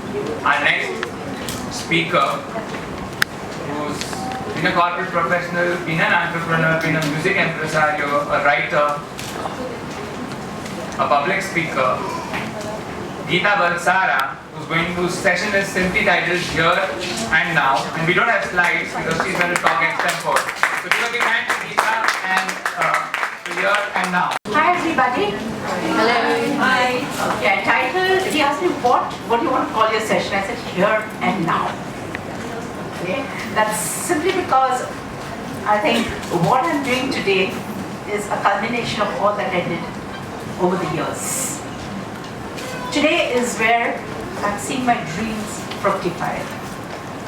Our next speaker, who's been a corporate professional, been an entrepreneur, been a music impresario, a writer, a public speaker, Geetha Balsara, whose session is simply titled Here and Now, and we don't have slides because she's going to talk extempore. So give a big hand to Geetha and Here and Now. Hi everybody. Hello. Hi. Okay, title, he asked me what do you want to call your session? I said Here and Now. Okay, that's simply because I think what I'm doing today is a culmination of all that I did over the years. Today is where I'm seeing my dreams fructify.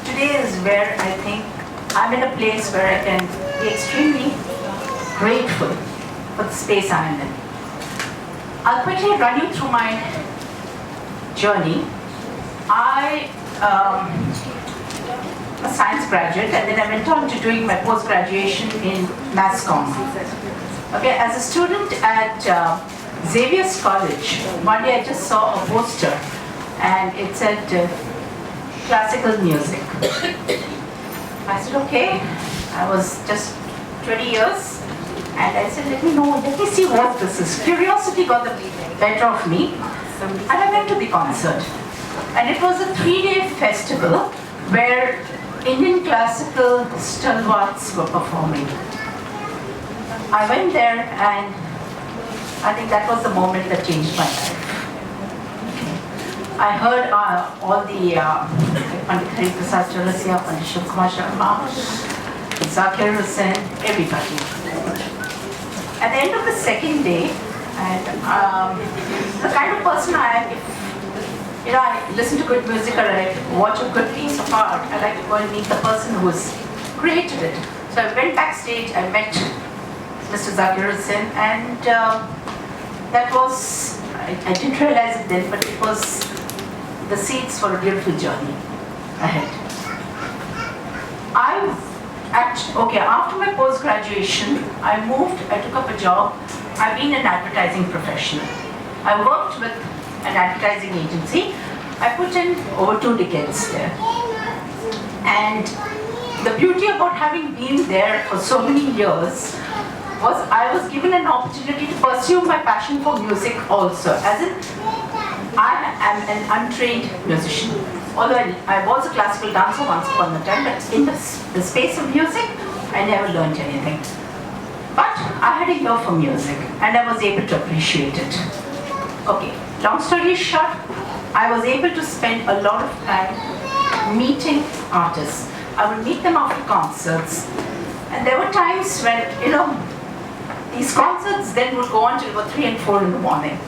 Today is where I think I'm in a place where I can be extremely grateful for the space I'm in. I'll quickly run you through my journey. I a science graduate, and then I went on to doing my post-graduation in mass comm. Okay, as a student at Xavier's College, one day I just saw a poster and it said classical music. I said, okay. I was just 20 years and I said, let me see what this is. Curiosity got the better of me and I went to the concert. And it was a 3-day festival where Indian classical stalwarts were performing. I went there and I think that was the moment that changed my life. I heard all the Pandit Hari Prasad Chaurasia, Pandit Shiv Kumar Sharma, Zakir Hussain, everybody. At the end of the second day, and the kind of person I am, if I listen to good music or I watch a good piece of art, I like to go and meet the person who has created it. So I went backstage, I met Mr. Zakir Hussain, and that was, I didn't realize it then, but it was the seeds for a beautiful journey ahead. After my post-graduation, I took up a job. I've been an advertising professional. I worked with an advertising agency. I put in over 2 decades there. And the beauty about having been there for so many years was I was given an opportunity to pursue my passion for music also. As in, I am an untrained musician. Although I was a classical dancer once upon a time, but in the space of music, I never learned anything. But I had a ear for music and I was able to appreciate it. Okay, long story short, I was able to spend a lot of time meeting artists. I would meet them after concerts. And there were times when, these concerts then would go on till about 3 and 4 in the morning.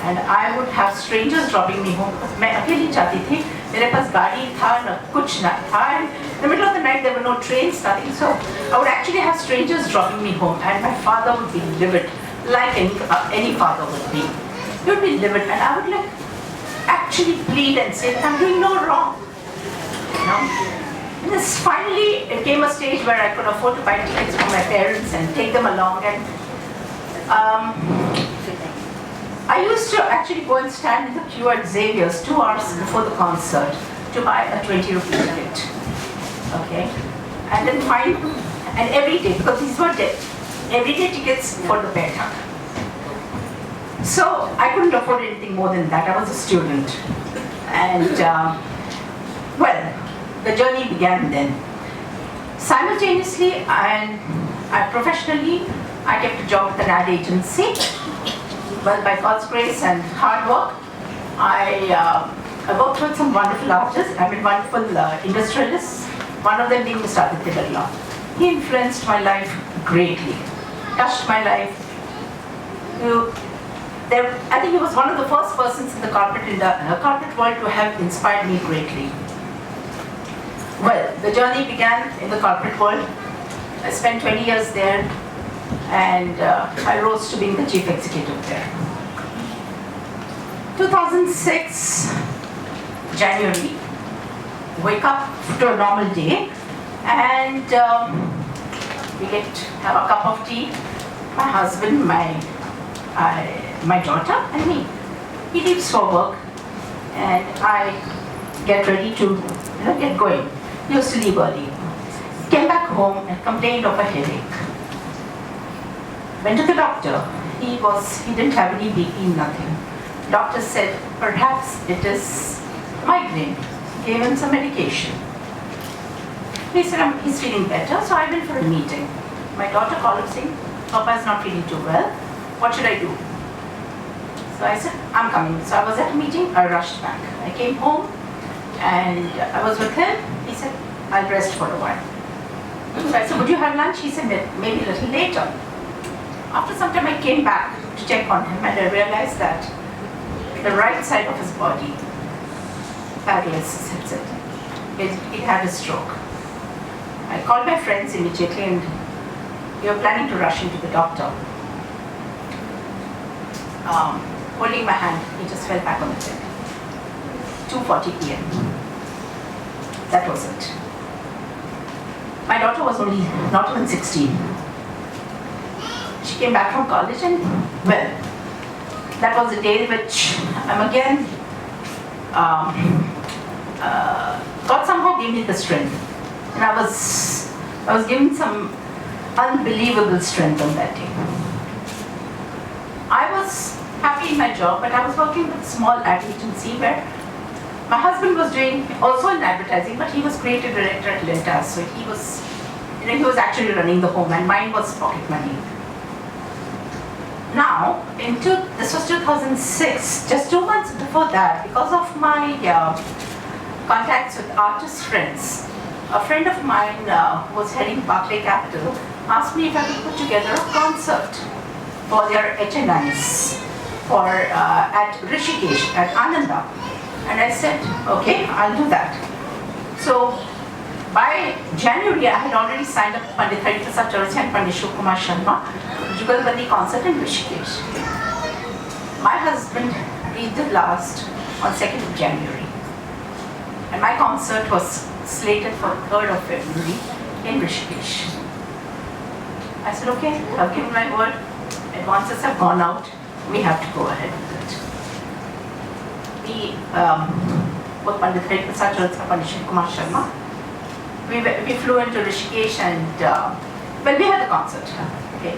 And I would have strangers dropping me home. मैं अकेली जाती थी. मेरे पास गाड़ी था न कुछ न था. And in the middle of the night there were no trains, nothing. So I would actually have strangers dropping me home, and my father would be livid, like any father would be. He would be livid, and I would actually plead and say that I'm doing no wrong. And this finally it came a stage where I could afford to buy tickets for my parents and take them along. And I used to actually go and stand in the queue at Xavier's 2 hours before the concert to buy a 20 rupee ticket. Okay? And then and every day, because these were everyday tickets for the Baithak. So I couldn't afford anything more than that. I was a student. And the journey began then. Simultaneously, and professionally, I kept a job with an ad agency. Well, by God's grace and hard work, I worked with some wonderful artists, wonderful industrialists, one of them being Mr. Aditya Birla. He influenced my life greatly, touched my life. I think he was one of the first persons in the corporate world to have inspired me greatly. Well, the journey began in the corporate world. I spent 20 years there. And I rose to being the chief executive there. 2006, January, wake up to a normal day, and we have a cup of tea. My husband, my daughter, and me. He leaves for work, and I get ready to get going. He used to leave early. Came back home and complained of a headache. Went to the doctor. He didn't have any BP, nothing. Doctor said perhaps it is migraine. Gave him some medication. He said he's feeling better, so I went for a meeting. My daughter called him saying, Papa is not feeling too well. What should I do? So I said, I'm coming. So I was at a meeting, I rushed back. I came home and I was with him. He said, I'll rest for a while. So I said, would you have lunch? He said, maybe a little later. After some time I came back to check on him and I realized that the right side of his body, paralysis had set in. He had a stroke. I called my friends immediately and we were planning to rush into the doctor. Holding my hand, he just fell back on the bed. 2:40 p.m. That was it. My daughter was only not even 16. She came back from college and, well, that was the day which again, God somehow gave me the strength. And I was given some unbelievable strength on that day. I was happy in my job, but I was working with a small ad agency where my husband was doing also in advertising, but he was creative director at Lenta, so he was actually running the home, and mine was pocket money. Now, this was 2006, just 2 months before that, because of my contacts with artist friends, a friend of mine who was heading Barclay Capital asked me if I could put together a concert for their HNIs at Rishikesh, at Ananda. And I said, okay, I'll do that. So by January, I had already signed up Pandit Hari Prasad Chaurasia and Pandit Shivakumar Sharma Jugalbandi concert in Rishikesh. My husband breathed the last on 2nd of January. And my concert was slated for 3rd of February in Rishikesh. I said, okay, I've given my word. Advances have gone out. We have to go ahead with it. Both Pandit Hari Prasad Chaurasia and Pandit Shivakumar Sharma, we flew into Rishikesh and, we had a concert. Okay.